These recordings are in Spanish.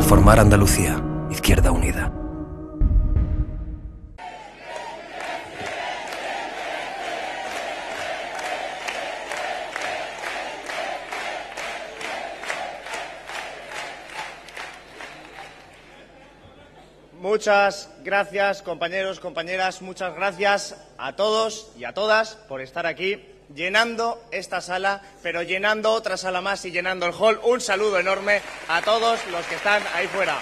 transformar Andalucía. Izquierda Unida. Muchas gracias, compañeros, compañeras, muchas gracias a todos y a todas por estar aquí, llenando esta sala, pero llenando otra sala más y llenando el hall. Un saludo enorme a todos los que están ahí fuera.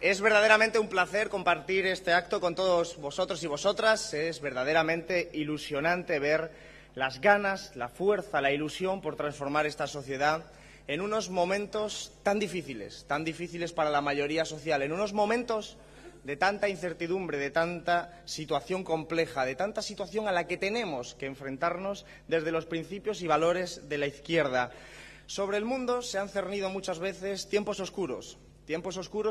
Es verdaderamente un placer compartir este acto con todos vosotros y vosotras. Es verdaderamente ilusionante ver las ganas, la fuerza, la ilusión por transformar esta sociedad en unos momentos tan difíciles para la mayoría social, en unos momentos de tanta incertidumbre, de tanta situación compleja, de tanta situación a la que tenemos que enfrentarnos desde los principios y valores de la izquierda. Sobre el mundo se han cernido muchas veces tiempos oscuros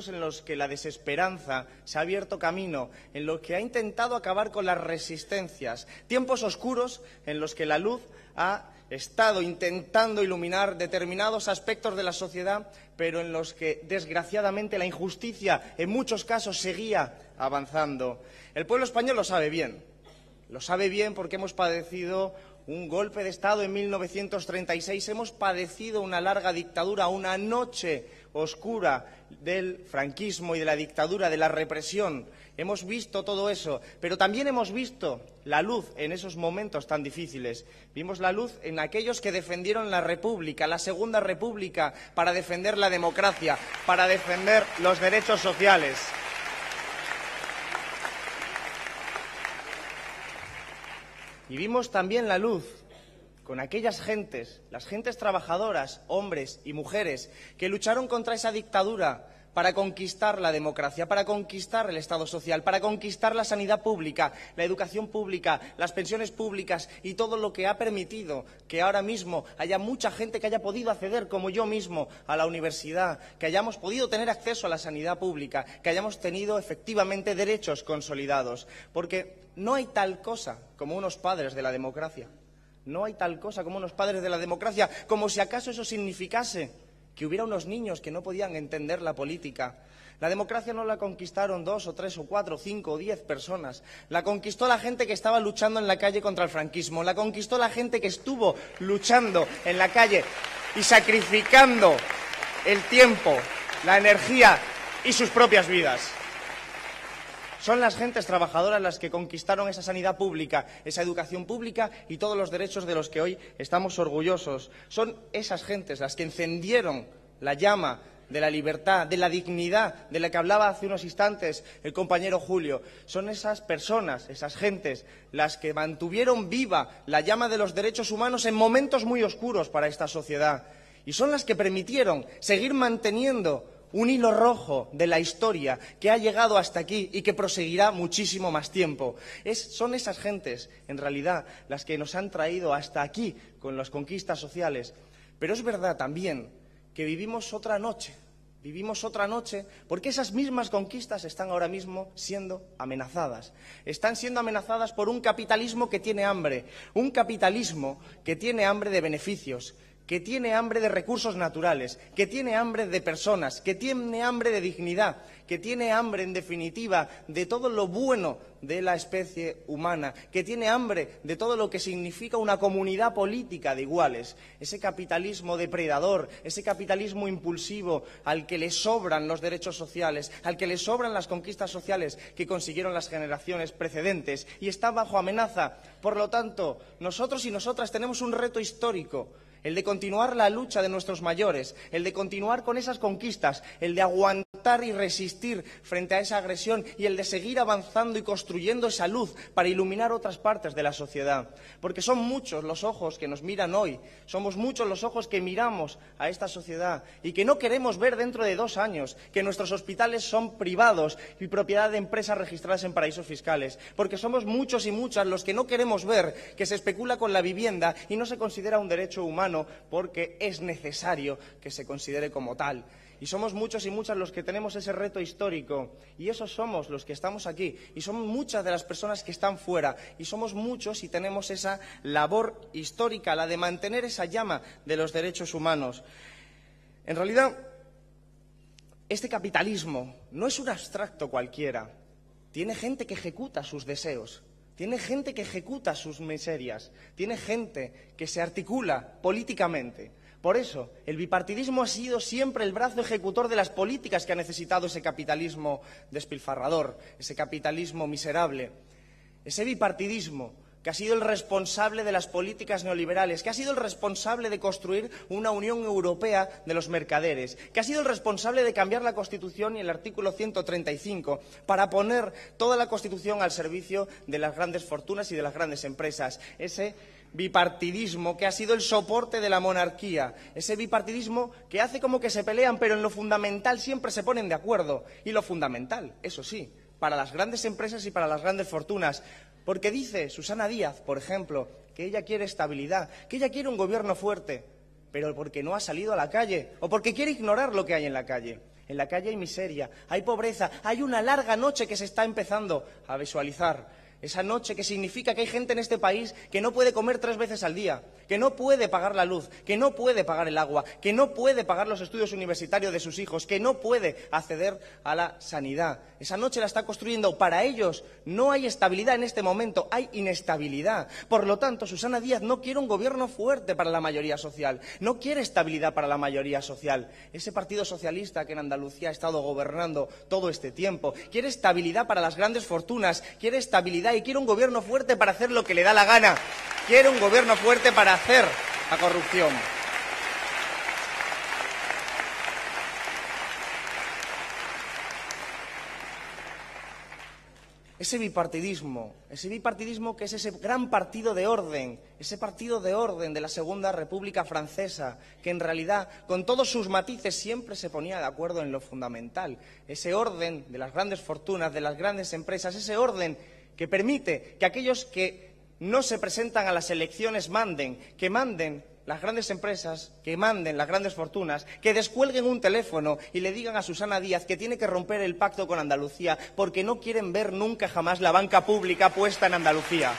en los que la desesperanza se ha abierto camino, en los que ha intentado acabar con las resistencias, tiempos oscuros en los que la luz ha estado intentando iluminar determinados aspectos de la sociedad, pero en los que, desgraciadamente, la injusticia en muchos casos seguía avanzando. El pueblo español lo sabe bien porque hemos padecido un golpe de Estado en 1936, hemos padecido una larga dictadura, una noche oscura del franquismo y de la dictadura, de la represión. Hemos visto todo eso, pero también hemos visto la luz en esos momentos tan difíciles. Vimos la luz en aquellos que defendieron la República, la Segunda República, para defender la democracia, para defender los derechos sociales. Y vimos también la luz con aquellas gentes, las gentes trabajadoras, hombres y mujeres, que lucharon contra esa dictadura para conquistar la democracia, para conquistar el Estado social, para conquistar la sanidad pública, la educación pública, las pensiones públicas y todo lo que ha permitido que ahora mismo haya mucha gente que haya podido acceder, como yo mismo, a la universidad, que hayamos podido tener acceso a la sanidad pública, que hayamos tenido efectivamente derechos consolidados. Porque no hay tal cosa como unos padres de la democracia. No hay tal cosa como unos padres de la democracia, como si acaso eso significase que hubiera unos niños que no podían entender la política. La democracia no la conquistaron 2 o 3 o 4 o 5 o 10 personas. La conquistó la gente que estaba luchando en la calle contra el franquismo. La conquistó la gente que estuvo luchando en la calle y sacrificando el tiempo, la energía y sus propias vidas. Son las gentes trabajadoras las que conquistaron esa sanidad pública, esa educación pública y todos los derechos de los que hoy estamos orgullosos. Son esas gentes las que encendieron la llama de la libertad, de la dignidad, de la que hablaba hace unos instantes el compañero Julio. Son esas personas, esas gentes, las que mantuvieron viva la llama de los derechos humanos en momentos muy oscuros para esta sociedad. Y son las que permitieron seguir manteniendo un hilo rojo de la historia que ha llegado hasta aquí y que proseguirá muchísimo más tiempo. Son esas gentes, en realidad, las que nos han traído hasta aquí con las conquistas sociales. Pero es verdad también que vivimos otra noche porque esas mismas conquistas están ahora mismo siendo amenazadas. Están siendo amenazadas por un capitalismo que tiene hambre, un capitalismo que tiene hambre de beneficios, que tiene hambre de recursos naturales, que tiene hambre de personas, que tiene hambre de dignidad, que tiene hambre, en definitiva, de todo lo bueno de la especie humana, que tiene hambre de todo lo que significa una comunidad política de iguales. Ese capitalismo depredador, ese capitalismo impulsivo al que le sobran los derechos sociales, al que le sobran las conquistas sociales que consiguieron las generaciones precedentes y está bajo amenaza. Por lo tanto, nosotros y nosotras tenemos un reto histórico, el de continuar la lucha de nuestros mayores, el de continuar con esas conquistas, el de aguantar y resistir frente a esa agresión y el de seguir avanzando y construyendo esa luz para iluminar otras partes de la sociedad. Porque son muchos los ojos que nos miran hoy, somos muchos los ojos que miramos a esta sociedad y que no queremos ver dentro de 2 años que nuestros hospitales son privados y propiedad de empresas registradas en paraísos fiscales. Porque somos muchos y muchas los que no queremos ver que se especula con la vivienda y no se considera un derecho humano porque es necesario que se considere como tal. Y somos muchos y muchas los que tenemos ese reto histórico. Y esos somos los que estamos aquí. Y somos muchas de las personas que están fuera. Y somos muchos y tenemos esa labor histórica, la de mantener esa llama de los derechos humanos. En realidad, este capitalismo no es un abstracto cualquiera. Tiene gente que ejecuta sus deseos. Tiene gente que ejecuta sus miserias. Tiene gente que se articula políticamente. Por eso, el bipartidismo ha sido siempre el brazo ejecutor de las políticas que ha necesitado ese capitalismo despilfarrador, ese capitalismo miserable. Ese bipartidismo que ha sido el responsable de las políticas neoliberales, que ha sido el responsable de construir una Unión Europea de los mercaderes, que ha sido el responsable de cambiar la Constitución y el artículo 135 para poner toda la Constitución al servicio de las grandes fortunas y de las grandes empresas. Ese bipartidismo que ha sido el soporte de la monarquía, ese bipartidismo que hace como que se pelean, pero en lo fundamental siempre se ponen de acuerdo. Y lo fundamental, eso sí, para las grandes empresas y para las grandes fortunas. Porque dice Susana Díaz, por ejemplo, que ella quiere estabilidad, que ella quiere un gobierno fuerte, pero porque no ha salido a la calle o porque quiere ignorar lo que hay en la calle. En la calle hay miseria, hay pobreza, hay una larga noche que se está empezando a visualizar. Esa noche que significa que hay gente en este país que no puede comer 3 veces al día, que no puede pagar la luz, que no puede pagar el agua, que no puede pagar los estudios universitarios de sus hijos, que no puede acceder a la sanidad. Esa noche la está construyendo. Para ellos no hay estabilidad en este momento, hay inestabilidad. Por lo tanto, Susana Díaz no quiere un gobierno fuerte para la mayoría social, no quiere estabilidad para la mayoría social. Ese Partido Socialista que en Andalucía ha estado gobernando todo este tiempo quiere estabilidad para las grandes fortunas, quiere estabilidad y quiere un gobierno fuerte para hacer lo que le da la gana. Quiere un gobierno fuerte para hacer la corrupción. Ese bipartidismo que es ese gran partido de orden, ese partido de orden de la Segunda República Francesa, que en realidad, con todos sus matices, siempre se ponía de acuerdo en lo fundamental. Ese orden de las grandes fortunas, de las grandes empresas, ese orden que permite que aquellos que no se presentan a las elecciones manden, que manden las grandes empresas, que manden las grandes fortunas, que descuelguen un teléfono y le digan a Susana Díaz que tiene que romper el pacto con Andalucía porque no quieren ver nunca jamás la banca pública puesta en Andalucía.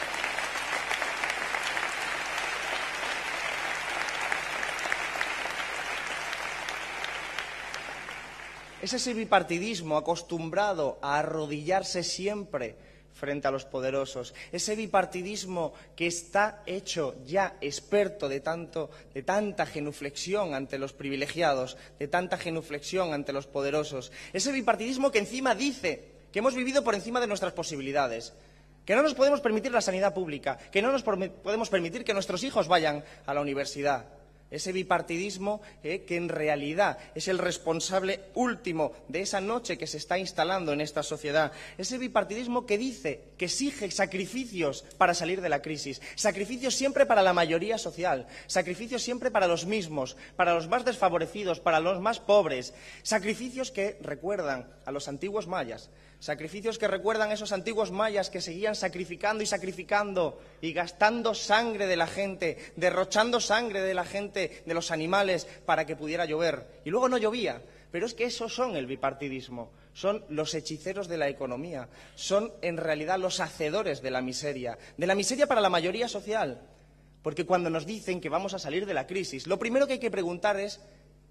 Es ese bipartidismo acostumbrado a arrodillarse siempre frente a los poderosos, ese bipartidismo que está hecho ya experto de tanta genuflexión ante los privilegiados, de tanta genuflexión ante los poderosos, ese bipartidismo que encima dice que hemos vivido por encima de nuestras posibilidades, que no nos podemos permitir la sanidad pública, que no nos podemos permitir que nuestros hijos vayan a la universidad. Ese bipartidismo que en realidad es el responsable último de esa noche que se está instalando en esta sociedad. Ese bipartidismo que dice, que exige sacrificios para salir de la crisis, sacrificios siempre para la mayoría social, sacrificios siempre para los mismos, para los más desfavorecidos, para los más pobres, sacrificios que recuerdan a los antiguos mayas, sacrificios que recuerdan a esos antiguos mayas que seguían sacrificando y sacrificando y gastando sangre de la gente, derrochando sangre de la gente, de los animales, para que pudiera llover. Y luego no llovía. Pero es que esos son el bipartidismo, son los hechiceros de la economía, son en realidad los hacedores de la miseria para la mayoría social. Porque cuando nos dicen que vamos a salir de la crisis, lo primero que hay que preguntar es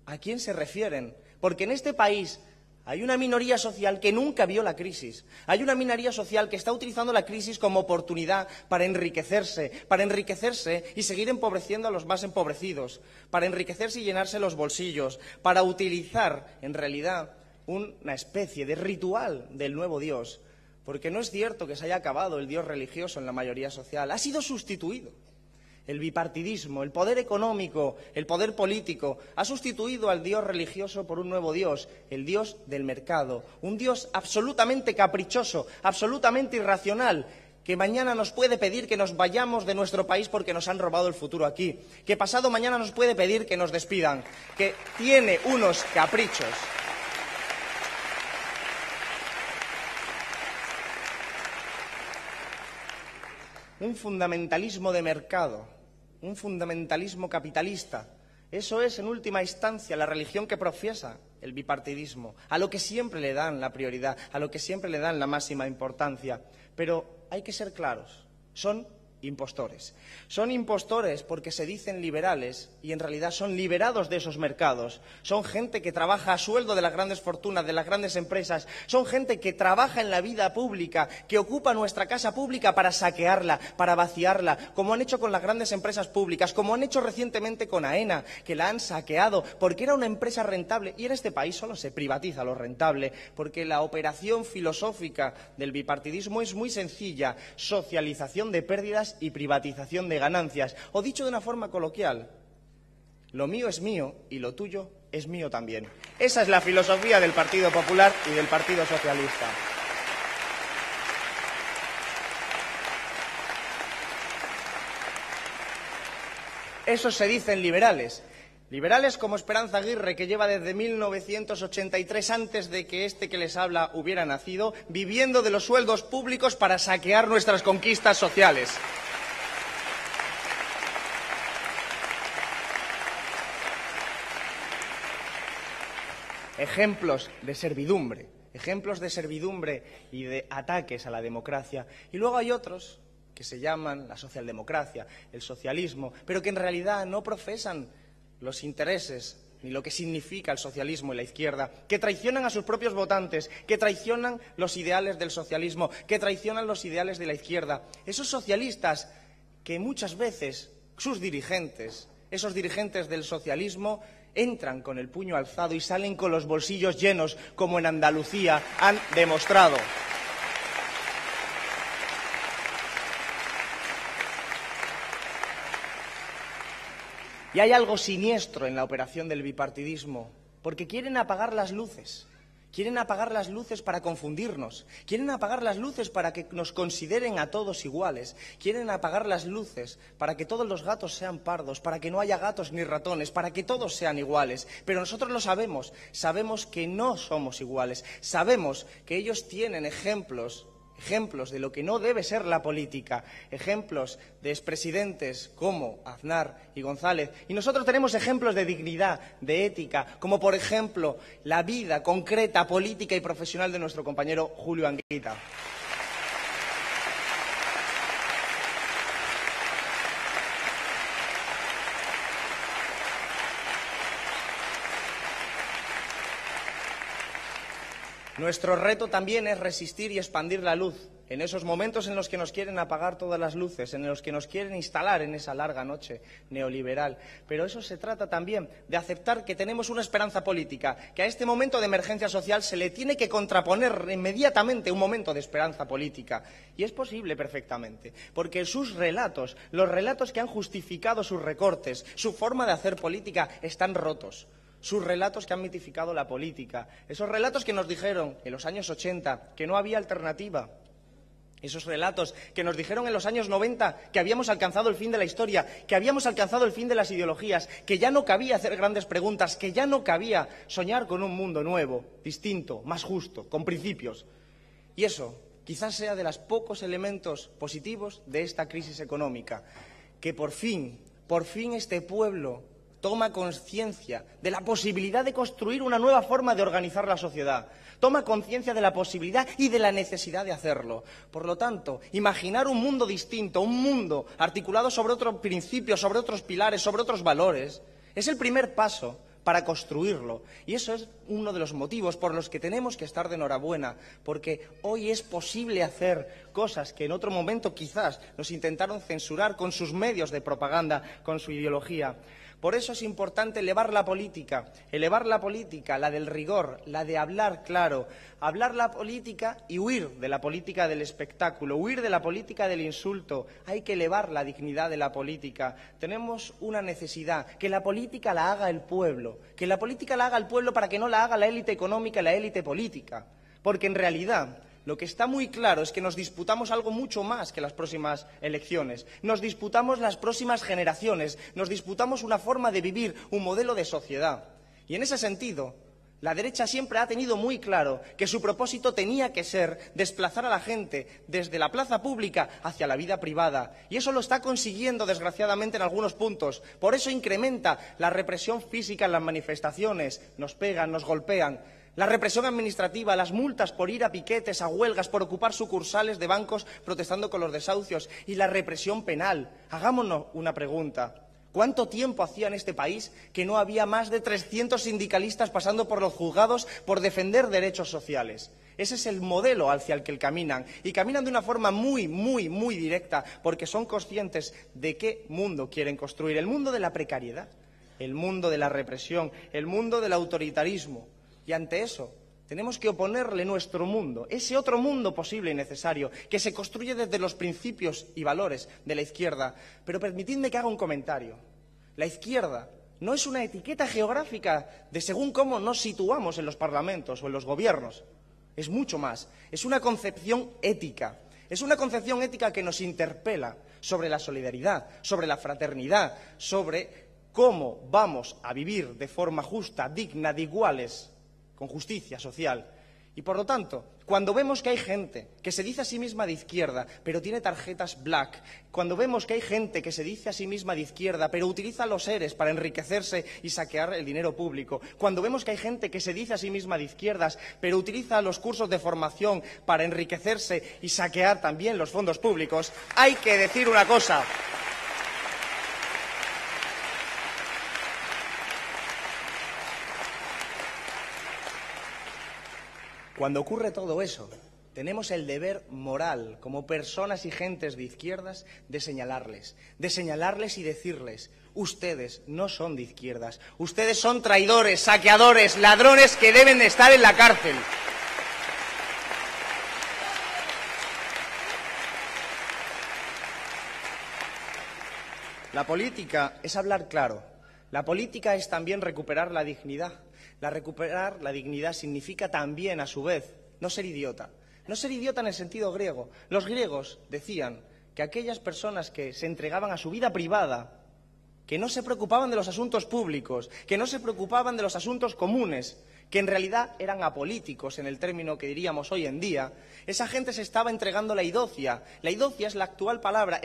¿a quién se refieren? Porque en este país hay una minoría social que nunca vio la crisis. Hay una minoría social que está utilizando la crisis como oportunidad para enriquecerse y seguir empobreciendo a los más empobrecidos, para enriquecerse y llenarse los bolsillos, para utilizar, en realidad, una especie de ritual del nuevo Dios. Porque no es cierto que se haya acabado el Dios religioso en la mayoría social, ha sido sustituido. El bipartidismo, el poder económico, el poder político, ha sustituido al Dios religioso por un nuevo Dios, el Dios del mercado, un Dios absolutamente caprichoso, absolutamente irracional, que mañana nos puede pedir que nos vayamos de nuestro país porque nos han robado el futuro aquí, que pasado mañana nos puede pedir que nos despidan, que tiene unos caprichos. Un fundamentalismo de mercado, un fundamentalismo capitalista. Eso es, en última instancia, la religión que profesa. el bipartidismo, a lo que siempre le dan la prioridad, a lo que siempre le dan la máxima importancia. Pero hay que ser claros, son impostores. Son impostores porque se dicen liberales y en realidad son liberados de esos mercados. Son gente que trabaja a sueldo de las grandes fortunas, de las grandes empresas. Son gente que trabaja en la vida pública, que ocupa nuestra casa pública para saquearla, para vaciarla, como han hecho con las grandes empresas públicas, como han hecho recientemente con AENA, que la han saqueado porque era una empresa rentable. Y en este país solo se privatiza lo rentable, porque la operación filosófica del bipartidismo es muy sencilla: socialización de pérdidas y privatización de ganancias. O dicho de una forma coloquial, lo mío es mío y lo tuyo es mío también. Esa es la filosofía del Partido Popular y del Partido Socialista. Esos se dicen liberales. Liberales como Esperanza Aguirre, que lleva desde 1983, antes de que este que les habla hubiera nacido, viviendo de los sueldos públicos para saquear nuestras conquistas sociales. Ejemplos de servidumbre y de ataques a la democracia. Y luego hay otros que se llaman la socialdemocracia, el socialismo, pero que en realidad no profesan los intereses ni lo que significa el socialismo y la izquierda, que traicionan a sus propios votantes, que traicionan los ideales del socialismo, que traicionan los ideales de la izquierda. Esos socialistas que muchas veces sus dirigentes, esos dirigentes del socialismo, entran con el puño alzado y salen con los bolsillos llenos, como en Andalucía han demostrado. Y hay algo siniestro en la operación del bipartidismo, porque quieren apagar las luces. Quieren apagar las luces para confundirnos. Quieren apagar las luces para que nos consideren a todos iguales. Quieren apagar las luces para que todos los gatos sean pardos, para que no haya gatos ni ratones, para que todos sean iguales. Pero nosotros lo sabemos. Sabemos que no somos iguales. Sabemos que ellos tienen ejemplos de lo que no debe ser la política, ejemplos de expresidentes como Aznar y González. Y nosotros tenemos ejemplos de dignidad, de ética, como por ejemplo la vida concreta, política y profesional de nuestro compañero Julio Anguita. Nuestro reto también es resistir y expandir la luz en esos momentos en los que nos quieren apagar todas las luces, en los que nos quieren instalar en esa larga noche neoliberal. Pero eso se trata también de aceptar que tenemos una esperanza política, que a este momento de emergencia social se le tiene que contraponer inmediatamente un momento de esperanza política. Y es posible perfectamente, porque sus relatos, los relatos que han justificado sus recortes, su forma de hacer política, están rotos. Sus relatos que han mitificado la política, esos relatos que nos dijeron en los años 80 que no había alternativa, esos relatos que nos dijeron en los años 90 que habíamos alcanzado el fin de la historia, que habíamos alcanzado el fin de las ideologías, que ya no cabía hacer grandes preguntas, que ya no cabía soñar con un mundo nuevo, distinto, más justo, con principios. Y eso quizás sea de los pocos elementos positivos de esta crisis económica, que por fin este pueblo toma conciencia de la posibilidad de construir una nueva forma de organizar la sociedad. Toma conciencia de la posibilidad y de la necesidad de hacerlo. Por lo tanto, imaginar un mundo distinto, un mundo articulado sobre otros principios, sobre otros pilares, sobre otros valores, es el primer paso para construirlo. Y eso es uno de los motivos por los que tenemos que estar de enhorabuena, porque hoy es posible hacer cosas que en otro momento quizás nos intentaron censurar con sus medios de propaganda, con su ideología. Por eso es importante elevar la política, la del rigor, la de hablar claro, hablar la política y huir de la política del espectáculo, huir de la política del insulto. Hay que elevar la dignidad de la política. Tenemos una necesidad, que la política la haga el pueblo, para que no la haga la élite económica y la élite política. Porque en realidad lo que está muy claro es que nos disputamos algo mucho más que las próximas elecciones. Nos disputamos las próximas generaciones, nos disputamos una forma de vivir, un modelo de sociedad. Y en ese sentido, La derecha siempre ha tenido muy claro que su propósito tenía que ser desplazar a la gente desde la plaza pública hacia la vida privada. Y eso lo está consiguiendo, desgraciadamente, en algunos puntos. Por eso incrementa la represión física en las manifestaciones. Nos pegan, nos golpean. La represión administrativa, las multas por ir a piquetes, a huelgas, por ocupar sucursales de bancos protestando con los desahucios. Y la represión penal. Hagámonos una pregunta. ¿Cuánto tiempo hacía en este país que no había más de 300 sindicalistas pasando por los juzgados por defender derechos sociales? Ese es el modelo hacia el que caminan. Y caminan de una forma muy directa, porque son conscientes de qué mundo quieren construir. El mundo de la precariedad, el mundo de la represión, el mundo del autoritarismo. Y ante eso tenemos que oponerle nuestro mundo, ese otro mundo posible y necesario, que se construye desde los principios y valores de la izquierda. Pero permitidme que haga un comentario. La izquierda no es una etiqueta geográfica de según cómo nos situamos en los parlamentos o en los gobiernos. Es mucho más. Es una concepción ética. Es una concepción ética que nos interpela sobre la solidaridad, sobre la fraternidad, sobre cómo vamos a vivir de forma justa, digna, de iguales, con justicia social. Y por lo tanto, cuando vemos que hay gente que se dice a sí misma de izquierda, pero tiene tarjetas black, cuando vemos que hay gente que se dice a sí misma de izquierda, pero utiliza los ERES para enriquecerse y saquear el dinero público, cuando vemos que hay gente que se dice a sí misma de izquierdas, pero utiliza los cursos de formación para enriquecerse y saquear también los fondos públicos, hay que decir una cosa. Cuando ocurre todo eso, tenemos el deber moral, como personas y gentes de izquierdas, de señalarles y decirles: ustedes no son de izquierdas, ustedes son traidores, saqueadores, ladrones que deben de estar en la cárcel. La política es hablar claro. La política es también recuperar la dignidad. Recuperar la dignidad significa también, a su vez, no ser idiota. No ser idiota en el sentido griego. Los griegos decían que aquellas personas que se entregaban a su vida privada, que no se preocupaban de los asuntos públicos, que no se preocupaban de los asuntos comunes, que en realidad eran apolíticos en el término que diríamos hoy en día, esa gente se estaba entregando a la idocia. La idocia es la actual palabra,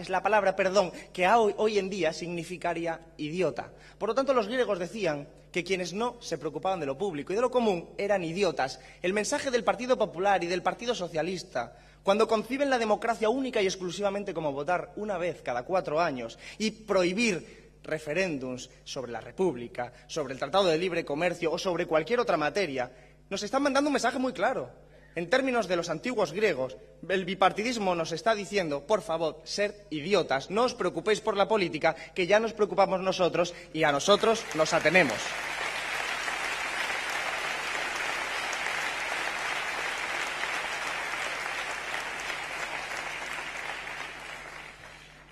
que hoy en día significaría idiota. Por lo tanto, los griegos decían que quienes no se preocupaban de lo público y de lo común eran idiotas. El mensaje del Partido Popular y del Partido Socialista, cuando conciben la democracia única y exclusivamente como votar una vez cada 4 años y prohibir referéndums sobre la República, sobre el Tratado de Libre Comercio o sobre cualquier otra materia, nos están mandando un mensaje muy claro. En términos de los antiguos griegos, el bipartidismo nos está diciendo: por favor, sed idiotas, no os preocupéis por la política, que ya nos preocupamos nosotros y a nosotros nos atenemos.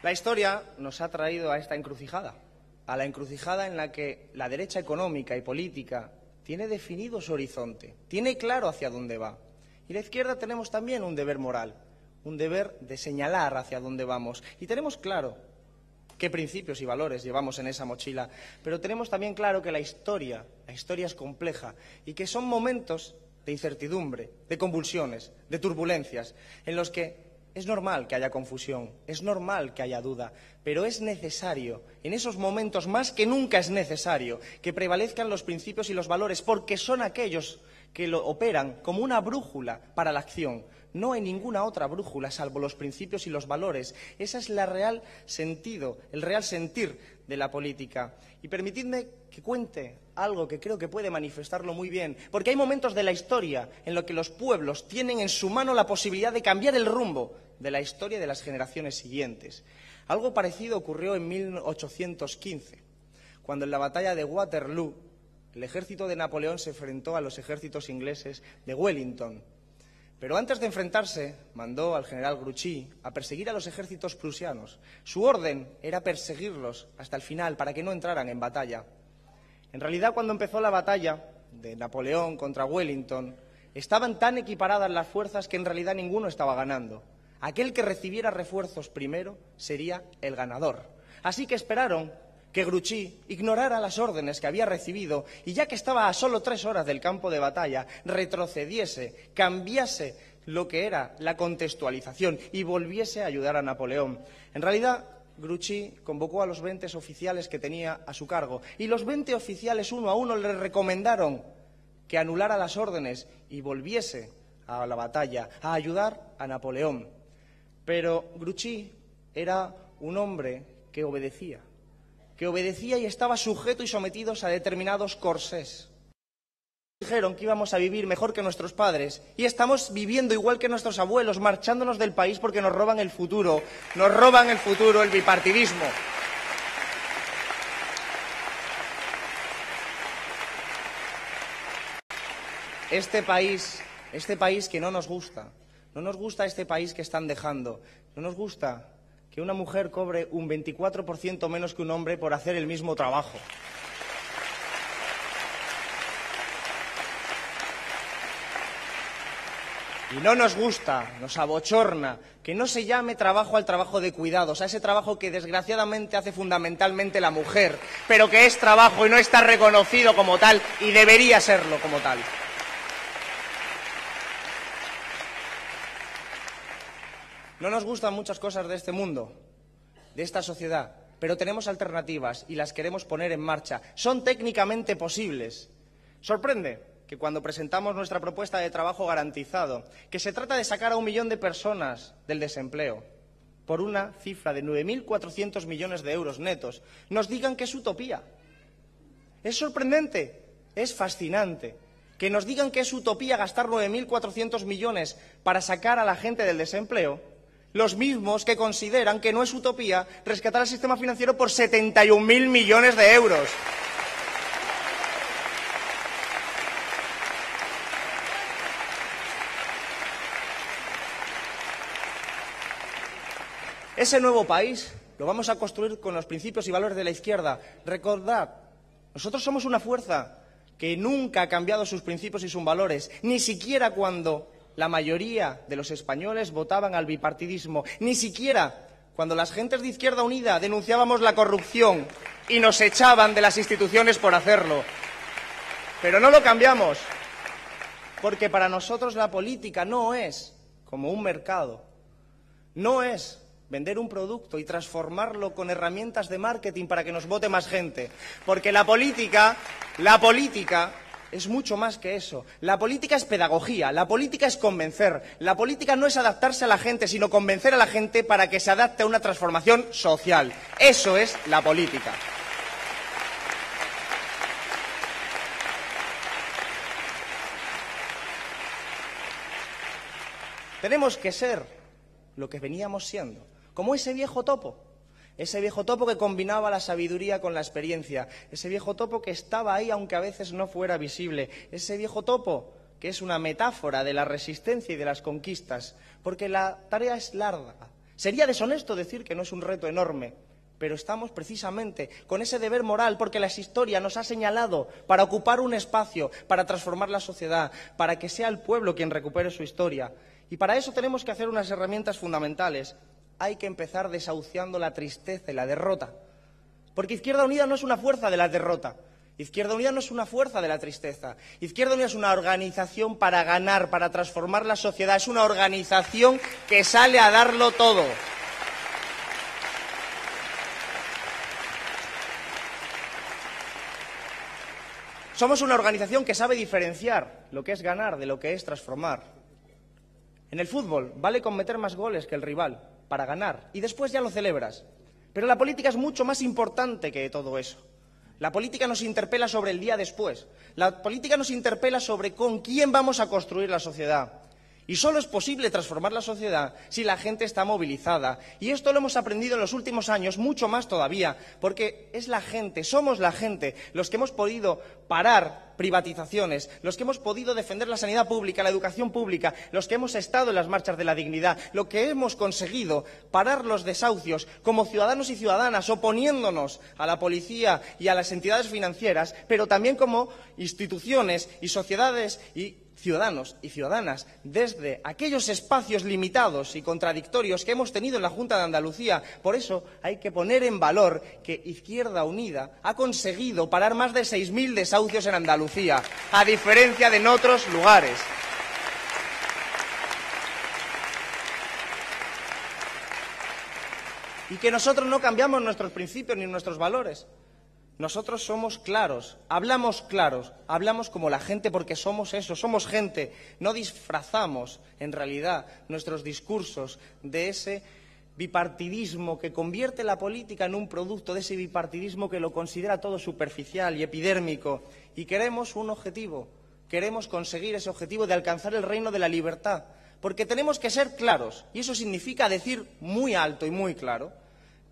La historia nos ha traído a esta encrucijada, a la encrucijada en la que la derecha económica y política tiene definido su horizonte, tiene claro hacia dónde va. Y la izquierda tenemos también un deber moral, un deber de señalar hacia dónde vamos. Y tenemos claro qué principios y valores llevamos en esa mochila, pero tenemos también claro que la historia es compleja y que son momentos de incertidumbre, de convulsiones, de turbulencias, en los que es normal que haya confusión, es normal que haya duda, pero es necesario, en esos momentos más que nunca es necesario, que prevalezcan los principios y los valores, porque son aquellos que lo operan como una brújula para la acción. No hay ninguna otra brújula salvo los principios y los valores. Ese es el real sentido, el real sentir de la política. Y permitidme que cuente algo que creo que puede manifestarlo muy bien, porque hay momentos de la historia en los que los pueblos tienen en su mano la posibilidad de cambiar el rumbo de la historia de las generaciones siguientes. Algo parecido ocurrió en 1815, cuando en la batalla de Waterloo el ejército de Napoleón se enfrentó a los ejércitos ingleses de Wellington. Pero antes de enfrentarse, mandó al general Grouchy a perseguir a los ejércitos prusianos. Su orden era perseguirlos hasta el final para que no entraran en batalla. En realidad, cuando empezó la batalla de Napoleón contra Wellington, estaban tan equiparadas las fuerzas que en realidad ninguno estaba ganando. Aquel que recibiera refuerzos primero sería el ganador. Así que esperaron que Grouchy ignorara las órdenes que había recibido y, ya que estaba a solo 3 horas del campo de batalla, retrocediese, cambiase lo que era la contextualización y volviese a ayudar a Napoleón. En realidad, Grouchy convocó a los 20 oficiales que tenía a su cargo y los 20 oficiales uno a uno le recomendaron que anulara las órdenes y volviese a la batalla, a ayudar a Napoleón. Pero Grouchy era un hombre que obedecía y estaba sujeto y sometido a determinados corsés. Dijeron que íbamos a vivir mejor que nuestros padres y estamos viviendo igual que nuestros abuelos, marchándonos del país porque nos roban el futuro, el bipartidismo. Este país que no nos gusta este país que están dejando, no nos gusta que una mujer cobre un 24% menos que un hombre por hacer el mismo trabajo. Y no nos gusta, nos abochorna, que no se llame trabajo al trabajo de cuidados, a ese trabajo que desgraciadamente hace fundamentalmente la mujer, pero que es trabajo y no está reconocido como tal y debería serlo como tal. No nos gustan muchas cosas de este mundo, de esta sociedad, pero tenemos alternativas y las queremos poner en marcha. Son técnicamente posibles. Sorprende que cuando presentamos nuestra propuesta de trabajo garantizado, que se trata de sacar a 1 millón de personas del desempleo por una cifra de 9.400 millones de euros netos, nos digan que es utopía. Es sorprendente, es fascinante que nos digan que es utopía gastar 9.400 millones para sacar a la gente del desempleo, los mismos que consideran que no es utopía rescatar el sistema financiero por 71.000 millones de euros. Ese nuevo país lo vamos a construir con los principios y valores de la izquierda. Recordad, nosotros somos una fuerza que nunca ha cambiado sus principios y sus valores, ni siquiera cuando la mayoría de los españoles votaban al bipartidismo, ni siquiera cuando las gentes de Izquierda Unida denunciábamos la corrupción y nos echaban de las instituciones por hacerlo. Pero no lo cambiamos, porque para nosotros la política no es como un mercado, no es vender un producto y transformarlo con herramientas de marketing para que nos vote más gente. Porque la política es mucho más que eso. La política es pedagogía, la política es convencer. La política no es adaptarse a la gente, sino convencer a la gente para que se adapte a una transformación social. Eso es la política. Tenemos que ser lo que veníamos siendo. Como ese viejo topo que combinaba la sabiduría con la experiencia, ese viejo topo que estaba ahí aunque a veces no fuera visible, ese viejo topo que es una metáfora de la resistencia y de las conquistas, porque la tarea es larga. Sería deshonesto decir que no es un reto enorme, pero estamos precisamente con ese deber moral porque la historia nos ha señalado para ocupar un espacio, para transformar la sociedad, para que sea el pueblo quien recupere su historia. Y para eso tenemos que hacer unas herramientas fundamentales. Hay que empezar desahuciando la tristeza y la derrota. Porque Izquierda Unida no es una fuerza de la derrota. Izquierda Unida no es una fuerza de la tristeza. Izquierda Unida es una organización para ganar, para transformar la sociedad. Es una organización que sale a darlo todo. Somos una organización que sabe diferenciar lo que es ganar de lo que es transformar. En el fútbol vale con meter más goles que el rival para ganar y después ya lo celebras. Pero la política es mucho más importante que todo eso. La política nos interpela sobre el día después. La política nos interpela sobre con quién vamos a construir la sociedad. Y solo es posible transformar la sociedad si la gente está movilizada. Y esto lo hemos aprendido en los últimos años, mucho más todavía, porque es la gente, somos la gente, los que hemos podido parar privatizaciones, los que hemos podido defender la sanidad pública, la educación pública, los que hemos estado en las marchas de la dignidad, lo que hemos conseguido parar los desahucios como ciudadanos y ciudadanas, oponiéndonos a la policía y a las entidades financieras, pero también como instituciones y sociedades y ciudadanos y ciudadanas desde aquellos espacios limitados y contradictorios que hemos tenido en la Junta de Andalucía. Por eso hay que poner en valor que Izquierda Unida ha conseguido parar más de 6.000 desahucios en Andalucía, a diferencia de en otros lugares. Y que nosotros no cambiamos nuestros principios ni nuestros valores. Nosotros somos claros, hablamos como la gente porque somos eso, somos gente. No disfrazamos, en realidad, nuestros discursos de ese bipartidismo que convierte la política en un producto, de ese bipartidismo que lo considera todo superficial y epidérmico. Y queremos un objetivo, queremos conseguir ese objetivo de alcanzar el reino de la libertad. Porque tenemos que ser claros, y eso significa decir muy alto y muy claro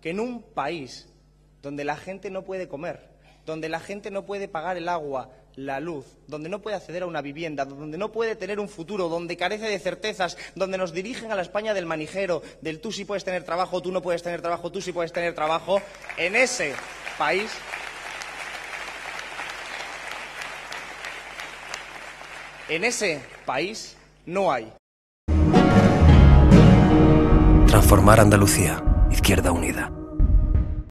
que en un país donde la gente no puede comer, donde la gente no puede pagar el agua, la luz, donde no puede acceder a una vivienda, donde no puede tener un futuro, donde carece de certezas, donde nos dirigen a la España del manijero, del tú sí puedes tener trabajo, tú no puedes tener trabajo, tú sí puedes tener trabajo, en ese país no hay. Transformar Andalucía. Izquierda Unida.